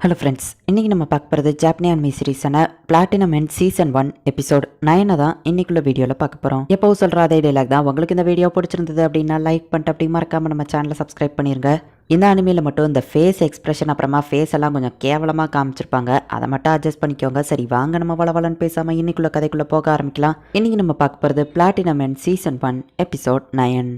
Hello friends, இன்றைக்கி நம்ம பார்க்க போகிறது ஜாப்பனி அனிமி சீரீஸான பிளாட்டினம் அண்ட் சீசன் 1 எபிசோட் 9 தான் இன்னைக்குள்ள வீடியோவில் பார்க்க போகிறோம். எப்போவும் சொல்கிற அதே டைலாக் தான். உங்களுக்கு இந்த வீடியோ பிடிச்சிருந்தது அப்படின்னா லைக் பண்ணிட்டு அப்படி மறக்காமல் நம்ம சேனலை சப்ஸ்கிரைப் பண்ணிடுங்க. இந்த அனிமையில் மட்டும் இந்த ஃபேஸ் எக்ஸ்பிரஷன் அப்புறமா ஃபேஸ் எல்லாம் கொஞ்சம் கேவலமாக காமிச்சிருப்பாங்க. அதை மட்டும் அட்ஜஸ்ட் பண்ணிக்கோங்க. சரி வாங்க நம்ம வளவலன்னு பேசாமல் இன்னைக்குள்ள கதைக்குள்ளே போக ஆரம்பிக்கலாம். இன்றைக்கி நம்ம பார்க்க போகிறது பிளாட்டினம் அண்ட் சீசன் 1 எபிசோட் 9.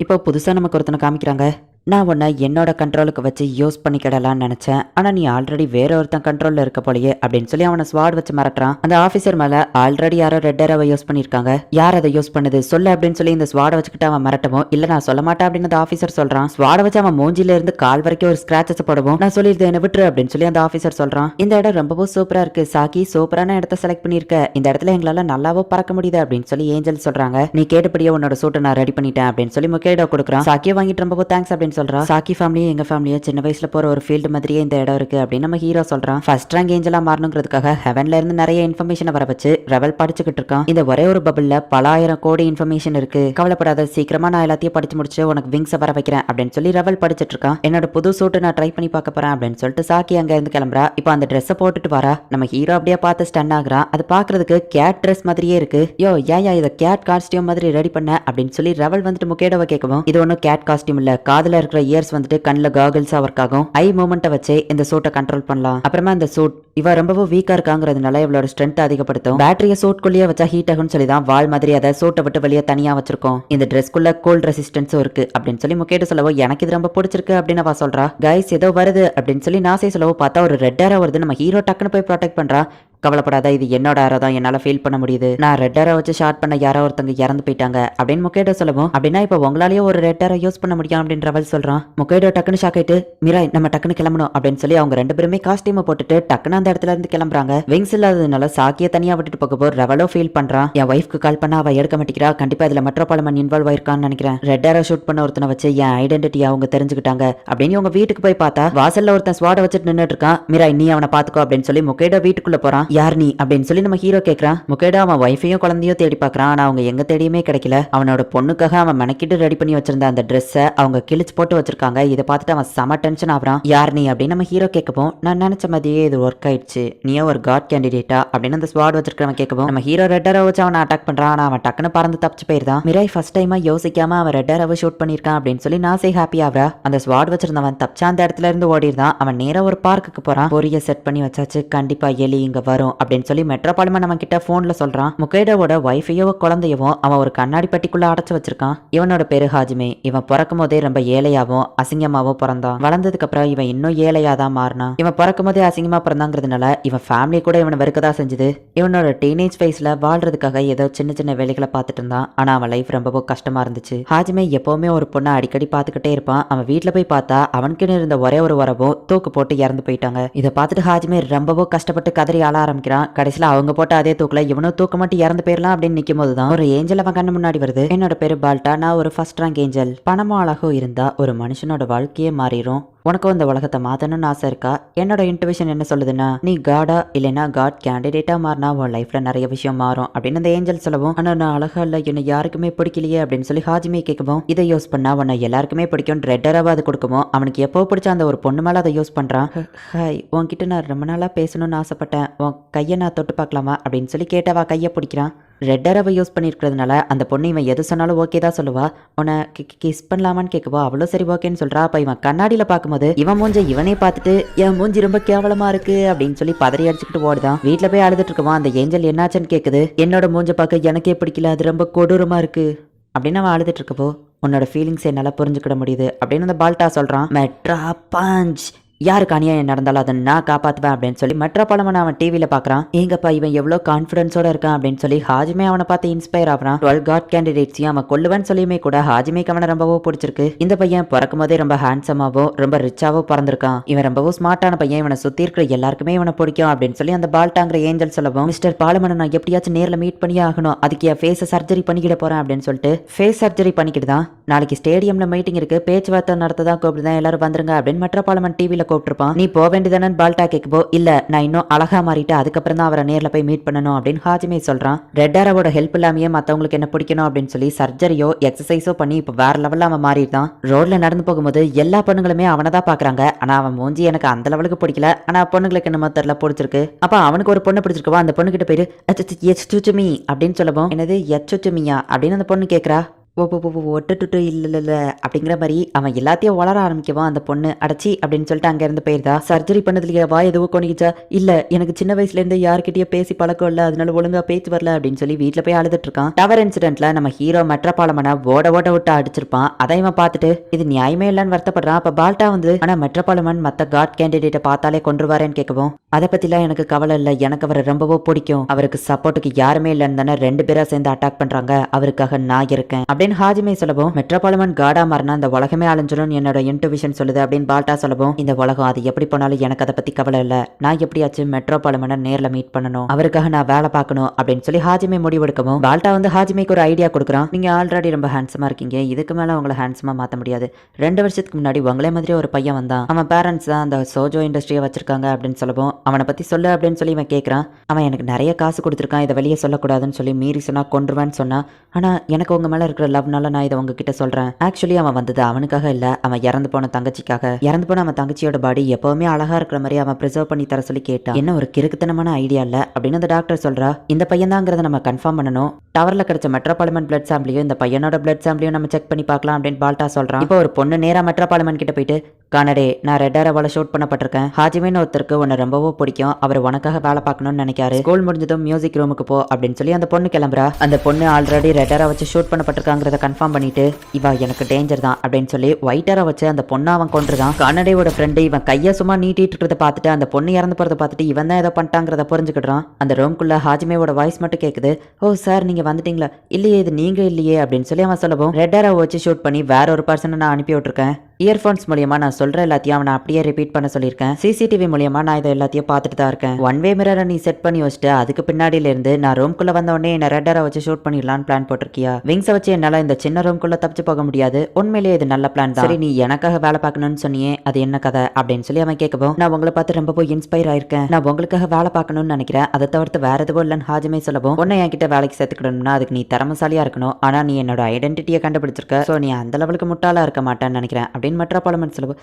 இப்போ புதுசாக நமக்கு ஒருத்தனை காமிக்கிறாங்க. நான் உன்னை என்னோட கண்ட்ரோலுக்கு வச்சு யூஸ் பண்ணிக்கிடலான்னு நினச்சேன், ஆனால் நீ ஆல்ரெடி வேற ஒருத்தன் கண்ட்ரோலில் இருக்க போலையே அப்படின்னு சொல்லி அவனை ஸ்வாட் வச்சு மிரட்டுறான். அந்த ஆஃபீஸர் மேலே ஆல்ரெடி யாரோ ரெட் ஏரோவை யூஸ் பண்ணியிருக்காங்க. யார் அதை யூஸ் பண்ணுது சொல்லு அப்படின்னு சொல்லி இந்த ஸ்வாடை வச்சுக்கிட்டு அவன் மிரட்டவும், இல்லை நான் சொல்ல மாட்டேன் அப்படின்னு அந்த ஆஃபீஸர் சொல்கிறான். ஸ்வாடை வச்சு அவன் மூஞ்சில இருந்து கால் வரைக்கும் ஒரு ஸ்கிராச்சஸ் போடுவோம். நான் சொல்லியிருந்தேன் என்ன விட்டுரு அப்படின்னு சொல்லி அந்த ஆஃபீஸர் சொல்கிறான். இந்த இடம் ரொம்பவும் சூப்பராக இருக்குது சாக்கி, சூப்பரான இடத்த செலக்ட் பண்ணியிருக்க. இந்த இடத்துல எங்களால் நல்லாவோ பறக்க முடியுது அப்படின்னு சொல்லி ஏஞ்சல் சொல்கிறாங்க. நீ கேட்டபடியே உன்னோட சூட்டை நான் ரெடி பண்ணிட்டேன் அப்படின்னு சொல்லி முக்கேடோ கொடுக்குறான். சாக்கியை வாங்கிட்டு ரொம்பவும் தேங்க்ஸ் அப்படின்னு சொல்கிறான். சாக்கி எங்க ஃபேமிலியும் சின்ன வயசுல போற ஒரு ஃபீல்டு மாதிரியே இந்த இடம் இருக்கு அப்படின்னு நம்ம ஹீரோ சொல்றான். ஃபர்ஸ்ட் ரேங்க் ஏஞ்சலா மாறணுங்கிறதுக்காக ஹெவன்ல இருந்து நிறைய இன்ஃபர்மேஷனை வர வச்சு ரெவல் படிச்சுக்கிட்டு இருக்கான். இந்த ஒரே ஒரு பபிள்ல பல ஆயிரம் கோடி இன்ஃபர்மேஷன் இருக்கு. கவலைப்படாத, சீக்கிரமா நான் எல்லாத்தையும் படிச்சு முடிச்சு உனக்கு விங்ஸை வர வைக்கிறேன் அப்படின்னு சொல்லி ரெவல் படிச்சுட்டு இருக்கான். என்னோட புது சூட்டை நான் ட்ரை பண்ணி பார்க்க போறேன் அப்படின்னு சொல்லிட்டு சாக்கி அங்க இருந்து கிளம்புறா. இப்போ அந்த ட்ரெஸ்ஸை போட்டுட்டு வரா. நம்ம ஹீரோ அப்படியே பார்த்து ஸ்டன் ஆகுறான். அது பாக்குறதுக்கு கேட் ட்ரெஸ் மாதிரியே இருக்கு. யோ ஏயா இதை கேட் காஸ்டியூம் மாதிரி ரெடி பண்ண அப்படின்னு சொல்லி ரெவல் வந்துட்டு முக்கேடோவை கேட்கவும், இது ஒன்னும் கேட் காஸ்டியூம் இல்ல, காதுல இருக்கிற இயர்ஸ் வந்துட்டு கண்ணில் காகல்ஸா ஒர்க் ஆகும். ஐ மூமெண்ட்டை வச்சு இந்த சூட்டை கண்ட்ரோல் பண்ணலாம். அப்புறமா இந்த சூட் இவ ரொம்பவும் வீக்கா இருக்காங்கிறதுனால இவளோட ஸ்ட்ரென்த் அதிகப்படுத்தும். பேட்டரிய சூட்குள்ளேயே வச்சா ஹீட் ஆகும்னு சொல்லி தான் வால் மாதிரி அதை சூட்டை விட்டு வெளியே தனியா வச்சிருக்கோம். இந்த ட்ரெஸ்க்குள்ள கோல்ட் ரெசிஸ்டன்ஸும் இருக்கு அப்படின்னு சொல்லி முக்கேட்டு சொல்லவோ, எனக்கு இது ரொம்ப பிடிச்சிருக்கு அப்படின்னு அவ சொல்றா. கைஸ் ஏதோ வருது அப்படின்னு சொல்லி நாசே சொல்லவோ, பார்த்தா ஒரு ரெட் ஏரோ வருது. நம்ம ஹீரோ டக்குன்னு போய் ப்ரொடெக்ட் பண்றா. கவலைப்படாத, இது என்னோட ஏரோ தான், என்னால ஃபீல் பண்ண முடியுது. நான் ரெட் ஏரோ வச்சு ஷார்ட் பண்ண யாரோ ஒருத்தங்க இறந்து போயிட்டாங்க அப்படின்னு முக்கேடோ சொல்லவும், அப்படின்னா இப்போ உங்களாலேயே ஒரு ரெட் ஏரோ யூஸ் பண்ண முடியும் அப்படின்னு ரவல் சொல்றான். முக்கேடோ டக்குன்னு ஷாக் ஆயிட்டு, மிராய் நம்ம டக்குன்னு கிளம்பணும் அப்படின்னு சொல்லி அவங்க ரெண்டு பேருமே காஸ்டியூம் போட்டுட்டு டக்குன்னு அந்த இடத்துல இருந்து கிளம்புறாங்க. விங்ஸ் இல்லாததுனால சாக்கிய தனியா விட்டுட்டு போகப்போ ரெவலோ ஃபீல் பண்றான். என் ஒய்ஃப்க்கு கால் பண்ணா அவ எடுக்க மாட்டேங்கிறா, கண்டிப்பா இதுல மெட்ரோபாலிமன் இன்வால்வ் ஆயிருக்கான்னு நினைக்கிறேன். ரெட் ஏரோ ஷூட் பண்ண ஒருத்தனை வச்சு என் ஐடென்டிட்டியை அவங்க தெரிஞ்சுக்கிட்டாங்க அப்படின்னு உங்க வீட்டுக்கு போய் பார்த்தா வாசல்ல ஒருத்தன் ஸ்வாட வச்சுட்டு நின்னுட்டு இருக்கான். மிராய் நீ அவனை பாத்துக்கோ அப்படின்னு சொல்லி முக்கேடோ வீட்டுக்குள்ள போறான். யார் நீ அப்படின்னு சொல்லி நம்ம ஹீரோ கேக்குறான். முக்கேடோ அவன் ஒய்ஃபையும் குழந்தையும் தேடி பாக்குறான். ஆனா அவங்க எங்க தேடியுமே கிடைக்கல. அவனோட பொண்ணுக்காக அவன் மெனக்கிட்டு ரெடி பண்ணி வச்சிருந்த அந்த ட்ரெஸ்ஸை அவங்க கிழிச்சு போட்டு வச்சிருக்காங்க. இதை பார்த்துட்டு அவன் செம டென்ஷன் ஆகுறான். யார் நீ அப்படின்னு நம்ம ஹீரோ கேட்கவும், நான் நினைச்ச மாதிரியே இது ஒர்க் ஆயிடுச்சு, நீயே ஒரு காட் கேண்டிடேட்டா அப்படின்னு அந்த ஸ்வாட் வச்சிருக்கவன் கேட்கவும், நம்ம ஹீரோ ரெட் ஏரோவை வச்சு அவனை அட்டாக் பண்றான். ஆனா அவன் டக்குன்னு பறந்து தப்பிச்சு போயிருந்தான். மிராய் ஃபர்ஸ்ட் டைமா யோசிக்காம அவன் ரெட் ஏரோவை ஷூட் பண்ணிருக்கான் அப்படின்னு சொல்லி நாசே ஹாப்பி ஆகுறா. அந்த ஸ்வாட் வச்சிருந்தவன் தப்பிச்சா அந்த இடத்துல இருந்து ஓடிருந்தான். அவன் நேரா ஒரு பார்க்குக்கு போறான். பொரிய செட் பண்ணி வச்சாச்சு, கண்டிப்பா எலி இங்க வரும் அப்படின்னு சொல்லி மெட்ரோபாலிமன் அவன் கிட்ட போன்ல சொல்றான். முகேடோவோட ஒய்ஃபையோ குழந்தையவும் அவன் ஒரு கண்ணாடி பெட்டிக்குள்ள அடைச்சு வச்சிருக்கான். இவனோட பேரு ஹாஜிமே. இவன் பிறக்கும் போதே ரொம்ப ஏழையாவும் அசிங்கமாவும் பிறந்தான். வளர்ந்ததுக்கு அப்புறம் இவன் இன்னும் ஏழையாதான் மாறினான். இவன் பிறக்கும் போதே அசிங்கமா பிறந்தாங்கிறதுனால இவன் ஃபேமிலி கூட இவனை வெறுக்கதான் செஞ்சுது. இவனோட டீனேஜ் வயசுல வாழ்றதுக்காக ஏதோ சின்ன சின்ன வேலைகளை பார்த்துட்டு இருந்தான். ஆனா அவன் லைஃப் ரொம்பவும் கஷ்டமா இருந்துச்சு. ஹாஜிமே எப்பவுமே ஒரு பொண்ணை அடிக்கடி பார்த்துக்கிட்டே இருப்பான். அவன் வீட்டுல போய் பார்த்தா அவனுக்குன்னு இருந்த ஒரே ஒரு வரவும் தூக்கு போட்டு இறந்து போயிட்டாங்க. இதை பார்த்துட்டு ஹாஜிமே ரொம்பவும் கஷ்டப்பட்டு கதறி ஆள ஆரம்பிக்கிறான். கடைசியில அவங்க போட்ட அதே தூக்குல இவனும் தூக்க மாட்டி இறந்து போயிடலாம் அப்படின்னு நிக்கும் போதுதான் ஒரு ஏஞ்சல் அவன் கண்ணு முன்னாடி வருது. என்னோட பேரு பால்டா, நான் ஒரு ஃபர்ஸ்ட் ரேங்க் ஏஞ்சல். பணமும் அழகும் இருந்தா ஒரு மனுஷனோட வாழ்க்கையே மாறிடும். உனக்கும் இந்த உலகத்தை மாத்தணும்னு ஆசை இருக்கா? என்னோட இன்ட்யூஷன் என்ன சொல்லுதுன்னா, நீ காடா இல்லைன்னா காட் கேண்டிடேட்டா மாறினா உன் லைஃப்ல நிறைய விஷயம் மாறும் அப்படின்னு அந்த ஏஞ்சல் சொல்லவும், ஆனா நான் அழகா இல்ல, என்ன யாருக்குமே பிடிக்கலையே அப்படின்னு சொல்லி ஹாஜிமே கேட்கவும், இதை யூஸ் பண்ணா உன்னை எல்லாருக்குமே பிடிக்கும் ரெட் ஏரோவா அது கொடுக்கவும், அவனுக்கு எப்போ பிடிச்ச அந்த ஒரு பொண்ணு மேல அதை யூஸ் பண்றான். ஹாய், உன்கிட்ட நான் ரொம்ப நாளா பேசணும்னு ஆசைப்பட்டேன், உன் கையை நான் தொட்டு பார்க்கலாமா அப்படின்னு சொல்லி கேட்டவா கையை பிடிக்கிறான். ரெட் ஏரோவை யூஸ் பண்ணிருக்கிறதுனால அந்த பொண்ணு இவன் எது சொன்னாலும் ஓகே தான் சொல்லுவா. உன்னை கிஸ் பண்ணலாமான்னு கேட்கவா, அவ்வளோ சரி ஓகேன்னு சொல்றா. அப்ப இவன் கண்ணாடியில பார்க்கும்போது இவன் மூஞ்ச இவனே பார்த்துட்டு என் மூஞ்சி ரொம்ப கேவலமா இருக்கு அப்படின்னு சொல்லி பதறி அடிச்சுக்கிட்டு ஓடுதான். வீட்டுல போய் அழுதுட்டு இருக்கவான். அந்த ஏஞ்சல் என்னாச்சுன்னு கேக்குது. என்னோட மூஞ்ச பார்க்க எனக்கே பிடிக்கல, அது ரொம்ப கொடூரமா இருக்கு அப்படின்னு அவன் அழுதுட்டு இருக்கப்போ, உன்னோட ஃபீலிங்ஸ் என்னால புரிஞ்சுக்கிட முடியுது அப்படின்னு அந்த பால்டா சொல்றான். மெட்ரா பஞ்ச், யாருக்கு அநியாயம் நடந்தாலும் அதை நான் காப்பாத்துவேன் அப்படின்னு சொல்லி மெட்ரோபாலிமன் அவன் டிவியில பாக்குறான். எங்கப்பா இவன் எவ்வளவு கான்பிடன்ஸோட இருக்கான் அப்படின்னு சொல்லி ஹாஜிமே அவனை பார்த்து இன்ஸ்பயர் ஆகிறான். 12 காட் கேண்டிடேட்ஸையும் அவன் கொல்லுவன்னு சொல்லியுமே கூட ஹாஜிமேக்கு அவனை ரொம்பவோ பிடிச்சிருக்கு. இந்த பையன் பிறக்கும் போதே ரொம்ப ஹேண்ட்ஸமாவோ ரொம்ப ரிச்சாவோ பிறந்திருக்கான். இவன் ரொம்பவும் ஸ்மார்ட்டான பையன், இவனை சுத்தி இருக்கிற எல்லாருக்குமே இவனை பிடிக்கும் அப்படின்னு சொல்லி அந்த பால்டாங்கிற ஏஞ்சல் சொல்லவும், மிஸ்டர் பாலமனை நான் எப்படியாச்சும் நேரில் மீட் பண்ணியே ஆகணும், அதுக்கு என் ஃபேஸை சர்ஜரி பண்ணிக்கிட போறேன் அப்படின்னு சொல்லிட்டு ஃபேஸ் சர்ஜரி பண்ணிக்கிட்டு தான் நாளைக்கு ஸ்டேடியம்ல மீட்டிங் இருக்கு, பேச்சுவார்த்தை நடத்ததான் கூப்பிடுதான், எல்லாரும் வந்துருங்க அப்படின்னு மெட்ரோபாலிமன் டிவியில கூப்பிட்டுருப்பான். நீ போக வேண்டியதானு பால்டா கேட்கப்போ இல்ல நான் இன்னும் அழகா மாறிட்டு அதுக்கப்புறம் தான் அவரை நேர்ல போய் மீட் பண்ணணும் அப்படின்னு ஹாஜிமே சொல்றான். ரெட் ஆரோட ஹெல்ப் இல்லாமயே மத்தவங்களுக்கு என்ன பிடிக்கணும் அப்படின்னு சொல்லி சர்ஜரியோ எக்ஸசைஸோ பண்ணி இப்ப வேற லெவல்ல அவன் மாறிட்டான். ரோட்ல நடந்து போகும்போது எல்லா பொண்ணுங்களுமே அவனை தான் பாக்குறாங்க. ஆனா அவன் மூஞ்சி எனக்கு அந்த லெவலுக்கு பிடிக்கல. ஆனா பொண்ணுங்களுக்கு என்னமோ தெரியல பிடிச்சிருக்கு. அப்ப அவனுக்கு ஒரு பொண்ணு பிடிச்சிருக்கவா அந்த பொண்ணு கிட்ட போயிட்டு எச்சுச்சுமி அப்படின்னு சொல்லவும் என்னது எச்சுச்சுமியா அப்படின்னு அந்த பொண்ணு கேக்குறா. ஒட்டுட்டு இல்ல அப்படிங்கிற மாதிரி அவன் எல்லாத்தையும் வளர ஆரம்பிக்கவான். அந்த பொண்ணு அடைச்சி அப்படின்னு சொல்லிட்டு அங்க இருந்து போயிருந்தா. சர்ஜரி பண்ணதுலயே வா எதுவும் கொண்டுச்சா இல்ல எனக்கு சின்ன வயசுல இருந்து யாருக்கிட்டயே பேசி பழக்கம் இல்ல, அதனால ஒழுங்கா பேச்சு வரல அப்படின்னு சொல்லி வீட்டுல போய் அழுதுட்டு இருக்கான். டவர் இன்சிடென்ட்ல நம்ம ஹீரோ மெட்ரோபாலமனை ஓட விட்டு அடிச்சிருப்பான். அதை இவன் பார்த்துட்டு இது நியாயமே இல்லன்னு வருத்தப்படுறான். அப்ப பால்டா வந்து ஆனா மெட்ரோபாலமன் மத்த காட் கேண்டிடேட்டை பார்த்தாலே கொன்றுவாரேன்னு கேட்கவும் அதை பத்திலாம் எனக்கு கவலை இல்ல, எனக்கு அவரை ரொம்பவோ பிடிக்கும், அவருக்கு சப்போர்ட்டுக்கு யாருமே இல்லைன்னு தானே 2 பேரா சேர்ந்து அட்டாக் பண்றாங்க, அவருக்காக நான் இருக்கேன் அப்படின்னு ஹாஜிமே சொல்லவும் மெட்ரோபாலமன் காடா மாறினா இந்த உலகமே அழிஞ்சிடும் என்னோட இன்ட்யூஷன் சொல்லுது அப்படின்னு பால்டா சொல்லவும் இந்த உலகம் அது எப்படி போனாலும் எனக்கு அதை பத்தி கவலை இல்ல, நான் எப்படியாச்சும் மெட்ரோபாலமனை நேர்ல மீட் பண்ணணும், அவருக்காக நான் வேலை பார்க்கணும் அப்படின்னு சொல்லி ஹாஜிமே முடிவெடுக்கவும் பால்டா வந்து ஹாஜிமேக்கு ஒரு ஐடியா கொடுக்குறான். நீங்க ஆல்ரெடி ரொம்ப ஹேண்ட்ஸமா இருக்கீங்க, இதுக்கு மேல உங்களை ஹேண்ட்ஸமா மாத்த முடியாது. 2 வருஷத்துக்கு முன்னாடி உங்களே மாதிரி ஒரு பையன் வந்தான், அவன் பேரண்ட்ஸ் தான் அந்த சோஜோ இண்டஸ்ட்ரியை வச்சிருக்காங்க அப்படின்னு சொல்லவும் அவனை பத்தி சொல்லு அப்படின்னு சொல்லி இவன் கேட்கறான். அவன் எனக்கு நிறைய காசு கொடுத்துருக்கான், இதை வெளியே சொல்லக்கூடாதுன்னு சொல்லி மீறி சொன்னா கொன்றுவேன்னு சொன்னா, ஆனா எனக்கு உங்க மேல இருக்கிற லவ்னால நான் இதை உங்ககிட்ட சொல்றேன். ஆக்சுவலி அவன் வந்தது அவனுக்காக இல்ல, அவன் இறந்து போன தங்கச்சிக்காக. இறந்து போன அவன் தங்கச்சியோட பாடி எப்பவுமே அழகா இருக்கிற மாதிரி அவன் ப்ரிசர்வ் பண்ணி தர சொல்லி கேட்டான். என்ன ஒரு கிறுக்குத்தனமான ஐடியா இல்ல அப்படின்னு அந்த டாக்டர் சொல்றா. இந்த பையன் தாங்கிறத நம்ம கன்ஃபார்ம் பண்ணணும். டவர்ல கிடைச்ச மெட்ரோபாலிமன் பிளட் சாம்பிளையும் இந்த பையனோட பிளட் சாம்பிளையும் நம்ம செக் பண்ணி பார்க்கலாம் அப்படின்னு பால்டா சொல்றான். இப்போ ஒரு பொண்ணு நேரா மெட்ரோபாலிமன் கிட்ட போயிட்டு கானடே நான் ரெட் ஆரோவால ஷூட் பண்ணப்பட்டிருக்கேன், ஹாஜிமேன்னு ஒருத்தருக்கு உன்னை ரொம்பவோ பிடிக்கும், அவர் உனக்காக வேலை பார்க்கணும்னு நினைக்காரு, ஸ்கூல் முடிஞ்சதும் மியூசிக் ரூமுக்கு போ அப்படின்னு சொல்லி அந்த பொண்ணு கிளம்புறா. அந்த பொண்ணு ஆல்ரெடி ரெட் ஆரோ வச்சு ஷூட் பண்ணப்பட்டிருக்காங்கிறத கன்ஃபார்ம் பண்ணிட்டு இவா எனக்கு டேஞ்சர் தான் அப்படின்னு சொல்லி ஒயிட் ஆரோ வச்சு அந்த பொண்ணை அவன் கொன்றுதான். கானடேவோட ஃப்ரெண்டு இவன் கையை சும்மா நீட்டிட்டு இருக்கிறத பார்த்துட்டு அந்த பொண்ணு இறந்து போறதை பார்த்துட்டு இவன் தான் ஏதோ பண்ணிட்டாங்கிறத புரிஞ்சுக்கிட்டான். அந்த ரூம்குள்ள ஹாஜிமேவோட வாய்ஸ் மட்டும் கேக்குது. ஓ சார் நீங்க வந்துட்டீங்களா, இல்லையே இது நீங்க இல்லையே அப்படின்னு சொல்லி அவன் சொல்லவும் ரெட் ஆரோ வச்சு ஷூட் பண்ணி வேற ஒரு பர்சனை நான் அனுப்பி விட்டுருக்கேன். இயர்ஃபோன்ஸ் மூலியமா நான் சொல்ற எல்லாத்தையும் அவனை அப்படியே ரிப்பீட் பண்ண சொல்லியிருக்கேன். சிசிடிவி மூலியமா நான் இதை எல்லாத்தையும் பார்த்துட்டு தான் இருக்கேன். ஒன் வே மிரரை நீ செட் பண்ணி வச்சுட்டு அதுக்கு பின்னாடியில இருந்து நான் ரூம்குள்ள வந்த உடனே என்ன ரெட் ஆரோ வச்சு ஷூட் பண்ணிடலான்னு பிளான் போட்டிருக்கியா? விங்ஸை வச்சு என்னால இந்த சின்ன ரூம்குள்ள தப்பிச்சு போக முடியாது, உண்மையிலேயே இது நல்ல பிளான் தான். சரி நீ எனக்காக வேலை பார்க்கணும்னு சொன்னியே அது என்ன கதை அப்படின்னு சொல்லி அவன் கேட்கவும் நான் உங்களை பார்த்து ரொம்ப போய் இன்ஸ்பயர் ஆயிருக்கேன், நான் உங்களுக்காக வேலை பார்க்கணும்னு நினைக்கிறேன், அதை தவிர்த்து வேற எதுவும் இல்லைன்னு ஹாஜிமே சொல்லவும் உன்னை என்கிட்ட வேலைக்கு சேர்த்துக்கணும்னா அதுக்கு நீ திறமசாலியா இருக்கணும், ஆனா நீ என்னோட ஐடென்டிட்டியை கண்டுபிடிச்சிருக்க, சோ நீ அந்த லெவலுக்கு முட்டாளா இருக்க மாட்டேன்னு நினைக்கிறேன் அப்படின்னு மெட்ரோபாலிமன் சொல்லவும்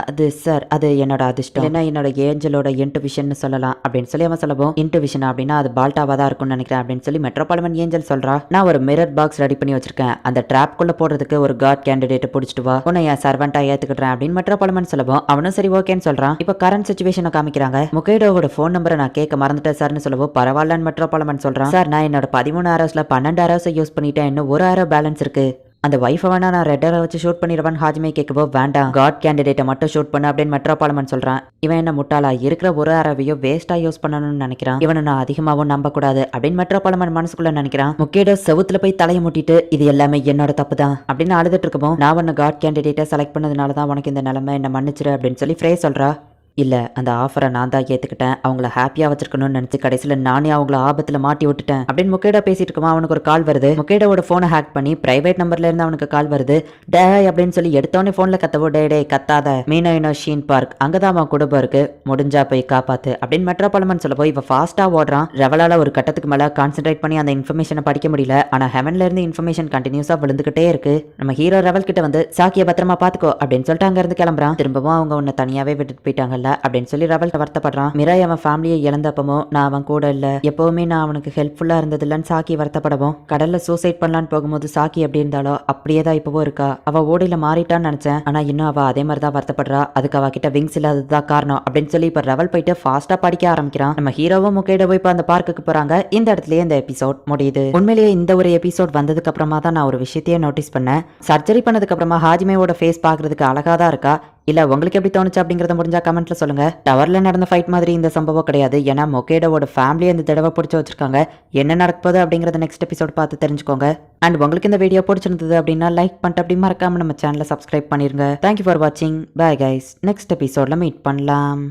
அது சார் அது என்னோட அதிர்ஷ்டம், என்ன என்னோட ஏஞ்சலோட இன்ட்யூஷன் சொல்லலாம் அப்படின்னு சொல்லி அவன் சொல்லவும் இன்ட்யூஷன் அப்படின்னா அது பால்டாவா தான் இருக்கும்னு நினைக்கிறேன் அப்படின்னு சொல்லி மெட்ரோபாலிமன் ஏஞ்சல் சொல்றா. நான் ஒரு மிரர் பாக்ஸ் ரெடி பண்ணி வச்சிருக்கேன், அந்த ட்ராப் குள்ள போடுறதுக்கு ஒரு காட் கேண்டிடேட் பிடிச்சிட்டு வா, உன்னை என் சர்வெண்டா ஏத்துக்கிட்டேன் அப்படின்னு மெட்ரோபாலிமன் சொல்லவும் அவனும் சரி ஓகேன்னு சொல்றான். இப்ப கரண்ட் சிச்சுவேஷனை காமிக்கிறாங்க. முகேடோவோட போன் நம்பரை நான் கேட்க மறந்துட்டேன் சார்னு சொல்லவும் பரவாயில்லன்னு மெட்ரோபாலிமன் சொல்றான். சார் நான் என்னோட 13 ஆரோஸ்ல 12 ஆரோஸை யூஸ் பண்ணிட்டேன், இன்னும் 1 ஆரோ பேலன்ஸ் இருக்கு, அந்த வைஃபை வேணா நான் ரெட் ஆரோ வச்சு ஷூட் பண்ணிடுவான்னு ஹாஜிமே கேட்கவோ வேண்டாம் காட் கேண்டிடேட்டை மட்டும் ஷூட் பண்ணு அப்படின்னு மெட்ரோபாலிமன் சொல்றான். இவன் என்ன முட்டாளா இருக்கிற 1 ஆரோவையோ வேஸ்டா யூஸ் பண்ணணும்னு நினைக்கிறான், இவனை நான் அதிகமாகவும் நம்ப கூடாது அப்படின்னு மெட்ரோபாலிமன் மனசுக்குள்ள நினைக்கிறான். முக்கிய செவுத்துல போய் தலையை முட்டிட்டு இது எல்லாமே என்னோட தப்பு தான் அப்படின்னு அழுதுட்டு இருக்கவும் நான் உன்னை காட் கேண்டிடேட்டை செலக்ட் பண்ணதுனால தான் உனக்கு இந்த நிலைமை, என்ன மன்னிச்சிரு அப்படின்னு சொல்லி ஃப்ரே சொல்றா. இல்ல அந்த ஆஃபரை நான் தான் ஏத்துக்கிட்டேன், அவங்கள ஹாப்பியா வச்சிருக்கணும்னு நினைச்சு கடைசியில நானே அவங்கள ஆபத்துல மாட்டி விட்டுட்டேன் அப்படின்னு முகேடா பேசிட்டு இருக்கமா. அவனுக்கு ஒரு கால் வருது. முகேடோட போனை ஹேக் பண்ணி பிரைவேட் நம்பர்ல இருந்து அவனுக்கு கால் வருது. டே அப்படின்னு சொல்லி எடுத்தோடனே போன்ல கத்தவோ டே டே கத்தாத, மீனோ ஷீன் பார்க் அங்கதான் அவன் குடும்பம் இருக்கு, முடிஞ்சா போய் காப்பாத்து அப்படின்னு மெட்ரோபாலிமன் சொல்ல போய் இவ ஃபாஸ்டா ஓடுறான். ரெவலால ஒரு கட்டத்துக்கு மேல கான்சென்ட்ரேட் பண்ணி அந்த இன்ஃபர்மேஷனை படிக்க முடியல, ஆனா ஹெவன்ல இருந்து இன்ஃபர்மேஷன் கண்டினியூஸா விழுந்துகிட்டே இருக்கு. நம்ம ஹீரோ ரெவல் கிட்ட வந்து சாக்கிய பத்திரமா பாத்துக்கோ அப்படின்னு சொல்லிட்டு அங்க இருந்து கிளம்புறான். திரும்பவும் அவங்க உன்னை தனியாவே விட்டுட்டு போயிட்டாங்கல்ல அப்படின்னு சொல்லி ரெவல் வருத்தப்படுறான். மிராய் அவன் ஃபேமிலியை இழந்தப்பமோ நான் அவன் கூட இல்ல, எப்பவுமே நான் அவனுக்கு ஹெல்ப்ஃபுல்லா இருந்தது இல்லன்னு சாக்கி வருத்தப்படவும் கடல்ல சூசைட் பண்ணலான்னு போகும்போது சாக்கி எப்படி இருந்தாலோ அப்படியே தான் இப்பவும் இருக்கா, அவ ஓடையில மாறிட்டான்னு நினைச்சேன், ஆனா இன்னும் அவ அதே மாதிரி தான் வருத்தப்படுறா, அதுக்கு அவ கிட்ட விங்ஸ் இல்லாததுதான் காரணம் அப்படின்னு சொல்லி இப்ப ரெவல் போயிட்டு ஃபாஸ்டா படிக்க ஆரம்பிக்கிறான். நம்ம ஹீரோவும் முகேடோ இப்ப அந்த பார்க்குக்கு போறாங்க. இந்த இடத்துலயே இந்த எபிசோட் முடியுது. உண்மையிலேயே இந்த ஒரு எபிசோட் வந்ததுக்கு அப்புறமா தான் நான் ஒரு விஷயத்தையே நோட்டீஸ் பண்ணேன். சர்ஜரி பண்ணதுக்கு அப்புறமா ஹாஜிமேவோட ஃபேஸ் பாக்குறதுக்கு அழகா தான் இருக்கா, இல்ல உங்களுக்கு எப்படி தோணுச்சு அப்படிங்கறத முடிஞ்சா கமெண்ட்ல சொல்லுங்க. டவர்ல நடந்த ஃபைட் மாதிரி இந்த சம்பவம் கிடையாது, ஏன்னா மொகேடோட ஃபேமிலி அந்த தடவை பிடிச்சி வச்சிருக்காங்க. என்ன நடக்குது அப்படிங்கறத நெக்ஸ்ட் எபிசோட் பார்த்து தெரிஞ்சுக்கோங்க. அண்ட் உங்களுக்கு இந்த வீடியோ பிடிச்சிருந்தது அப்படின்னா லைக் பண்ணிட்டு அப்படி மறக்காம நம்ம சேனலை சப்ஸ்கிரைப் பண்ணிருங்க. தேங்க்யூ ஃபார் வாட்சிங். பை கைஸ், நெக்ஸ்ட் எபிசோட்ல மீட் பண்ணலாம்.